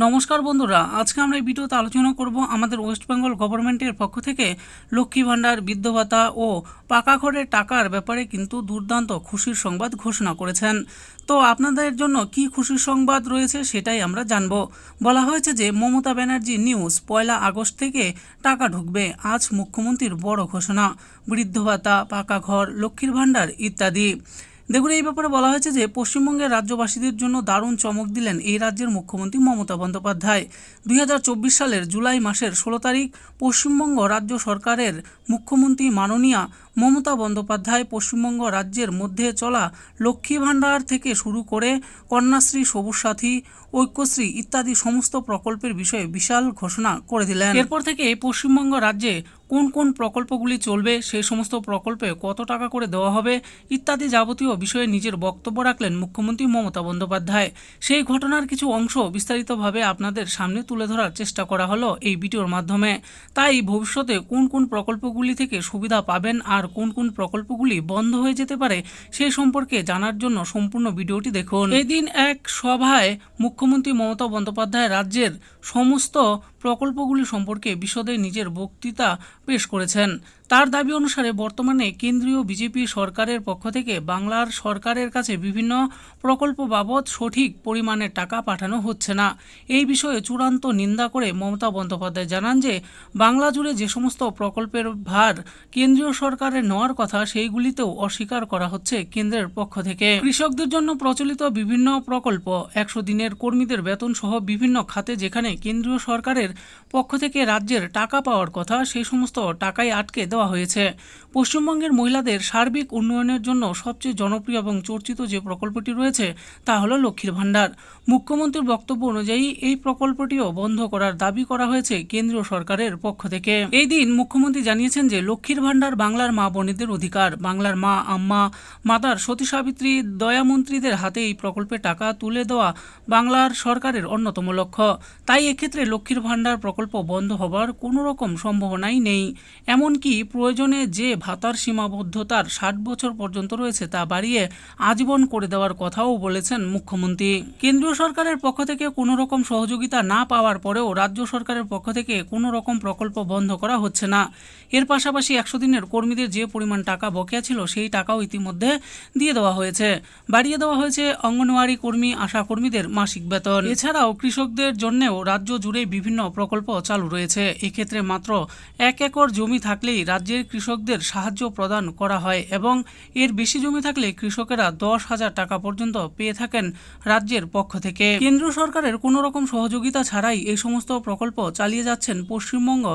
নমস্কার বন্ধুরা, আজকে আমরা এই ভিডিওতে আলোচনা করব আমাদের ওয়েস্ট বেঙ্গল গভর্নমেন্টের পক্ষ থেকে লক্ষ্মী ভাণ্ডার, বৃদ্ধ ভাতা ও পাকা ঘরের টাকার ব্যাপারে কিন্তু দুর্দান্ত খুশির সংবাদ ঘোষণা করেছেন। তো আপনাদের জন্য কি খুশির সংবাদ রয়েছে সেটাই আমরা জানব। বলা হয়েছে যে মমতা ব্যানার্জি নিউজ 1 আগস্ট থেকে টাকা ঢুকবে। আজ মুখ্যমন্ত্রীর বড় ঘোষণা, বৃদ্ধ ভাতা, পাকা ঘর, লক্ষ্মীর ভাণ্ডার ইত্যাদি। দেখুন, এই ব্যাপারে বলা হয়েছে যে পশ্চিমবঙ্গের রাজ্যবাসীদের জন্য দারুণ চমক দিলেন এই রাজ্যের মুখ্যমন্ত্রী মমতা বন্দ্যোপাধ্যায়। 2024 সালের জুলাই মাসের 16 তারিখ পশ্চিমবঙ্গ রাজ্য সরকারের মুখ্যমন্ত্রী মাননীয়া মমতা বন্দ্যোপাধ্যায় পশ্চিমবঙ্গ রাজ্যের মধ্যে চলা লক্ষ্মী ভাণ্ডার থেকে শুরু করে কন্যাশ্রী, সবুজ সাথী, ঐক্যশ্রী ইত্যাদি সমস্ত প্রকল্পের বিষয়ে বিশাল ঘোষণা করে দিলেন। এরপর থেকে পশ্চিমবঙ্গ রাজ্যে কোন কোন প্রকল্পগুলি চলবে, সেই সমস্ত প্রকল্পে কত টাকা করে দেওয়া হবে ইত্যাদি যাবতীয় বিষয়ে নিজের বক্তব্য রাখলেন মুখ্যমন্ত্রী মমতা বন্দ্যোপাধ্যায়। সেই ঘটনার কিছু অংশ বিস্তারিতভাবে আপনাদের সামনে তুলে ধরার চেষ্টা করা হলো এই ভিডিওর মাধ্যমে। তাই ভবিষ্যতে কোন কোন প্রকল্পগুলি থেকে সুবিধা পাবেন আর কোন কোন প্রকল্পগুলি বন্ধ হয়ে যেতে পারে সেই সম্পর্কে জানার জন্য সম্পূর্ণ ভিডিওটি দেখুন। এই দিন এক সভায় মুখ্যমন্ত্রী মমতা বন্দ্যোপাধ্যায় রাজ্যের সমস্ত প্রকল্পগুলি সম্পর্কে বিশদে নিজের বক্তৃতা পেশ করেছেন। তার দাবি অনুসারে বর্তমানে কেন্দ্রীয় বিজেপি সরকারের পক্ষ থেকে বাংলার সরকারের কাছে বিভিন্ন প্রকল্প বাবদ সঠিক পরিমাণের টাকা পাঠানো হচ্ছে না। এই বিষয়ে চূড়ান্ত নিন্দা করে মমতা বন্দ্যোপাধ্যায় জানান যে বাংলা জুড়ে যে সমস্ত প্রকল্পের ভার কেন্দ্রীয় সরকারের নেওয়ার কথা সেইগুলিতেও অস্বীকার করা হচ্ছে কেন্দ্রের পক্ষ থেকে। কৃষকদের জন্য প্রচলিত বিভিন্ন প্রকল্প, 100 দিনের কর্মীদের বেতন সহ বিভিন্ন খাতে যেখানে কেন্দ্রীয় সরকারের পক্ষ থেকে রাজ্যের টাকা পাওয়ার কথা সেই সমস্ত টাকাই আটকে দেওয়া হয়েছে। পশ্চিমবঙ্গের মহিলাদের সার্বিক উন্নয়নের জন্য সবচেয়ে জনপ্রিয় এবং চর্চিত যে প্রকল্পটি রয়েছে তা হলো লক্ষ্মীর ভাণ্ডার। মুখ্যমন্ত্রীর বক্তব্য অনুযায়ী এই প্রকল্পটিও বন্ধ করার দাবি করা হয়েছে কেন্দ্রীয় সরকারের পক্ষ থেকে। এই দিন মুখ্যমন্ত্রী জানিয়েছেন যে লক্ষ্মীর ভাণ্ডার বাংলার মা বোনেদের অধিকার। বাংলার মা, আম্মা, মাতার, সতী সাবিত্রী, দয়ামন্ত্রীদের হাতে এই প্রকল্পের টাকা তুলে দেওয়া বাংলার সরকারের অন্যতম লক্ষ্য। তাই এক্ষেত্রে লক্ষ্মীর ভাণ্ডার প্রকল্প বন্ধ হবার কোনো রকম সম্ভাবনাই নেই। এমনকি প্রয়োজনে যে ভাতার সীমাবদ্ধতার 60 বছর পর্যন্ত রয়েছে তা বাড়িয়ে আজীবন করে দেওয়ার কথাও বলেছেন মুখ্যমন্ত্রী। কেন্দ্রীয় সরকারের পক্ষ থেকে কোনো রকম সহযোগিতা না পাওয়ার পরেও রাজ্য সরকারের পক্ষ থেকে কোনো রকম প্রকল্প বন্ধ করা হচ্ছে না। এর পাশাপাশি 100 দিনের কর্মীদের যে পরিমাণ টাকা বকেয়া ছিল সেই টাকাও ইতিমধ্যে দিয়ে দেওয়া হয়েছে। বাড়িয়ে দেওয়া হয়েছে অঙ্গনওয়াড়ি কর্মী, আশা কর্মীদের মাসিক বেতন। এছাড়াও কৃষকদের জন্যও রাজ্য জুড়ে বিভিন্ন প্রকল্প চালু রয়েছে। এক্ষেত্রে মাত্র 1 একর জমি থাকলেই রাজ্যের কৃষকদের সাহায্য প্রদান করা হয় এবং এর বেশি জমি থাকলে কৃষকেরা 10,000 টাকা পর্যন্ত পেয়ে থাকেন রাজ্যের পক্ষ থেকে। কেন্দ্র সরকারের কোনো রকম সহযোগিতা ছাড়াই এই সমস্ত প্রকল্প চালিয়ে যাচ্ছেন পশ্চিমবঙ্গ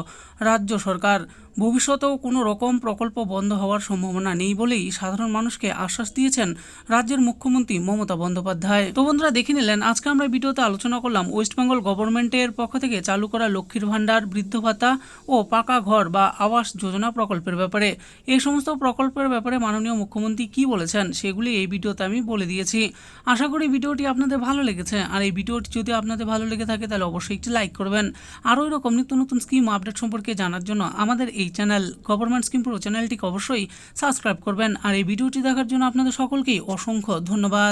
রাজ্য সরকার। ভবিষ্যতেও কোনো রকম প্রকল্প বন্ধ হওয়ার সম্ভাবনা নেই বলেই সাধারণ মানুষকে আশ্বাস দিয়েছেন রাজ্যের মুখ্যমন্ত্রী মমতা বন্দ্যোপাধ্যায়। তো বন্ধুরা, দেখে নিলেন আজকে আমরা ভিডিওতে আলোচনা করলাম ওয়েস্ট বেঙ্গল গভর্নমেন্টের পক্ষ থেকে চালু করা লক্ষ্মীর ভাণ্ডার, বৃদ্ধ ভাতা ও পাকা ঘর বা আবাস যোজনা প্রকল্পের ব্যাপারে। এই সমস্ত প্রকল্পের ব্যাপারে মাননীয় মুখ্যমন্ত্রী কি বলেছেন সেগুলি এই ভিডিওতে আমি বলে দিয়েছি। আশা করি ভিডিওটি আপনাদের ভালো লেগেছে। আর এই ভিডিওটি যদি আপনাদের ভালো লেগে থাকে তাহলে অবশ্যই একটি লাইক করবেন। আরও এরকম নিত্য নতুন স্কিম আপডেট সম্পর্কে জানার জন্য আমাদের এই চ্যানেল গভর্নমেন্ট স্কিম প্রো চ্যানেলটিকে অবশ্যই সাবস্ক্রাইব করবেন। আর এই ভিডিওটি দেখার জন্য আপনাদের সকলকেই অসংখ্য ধন্যবাদ।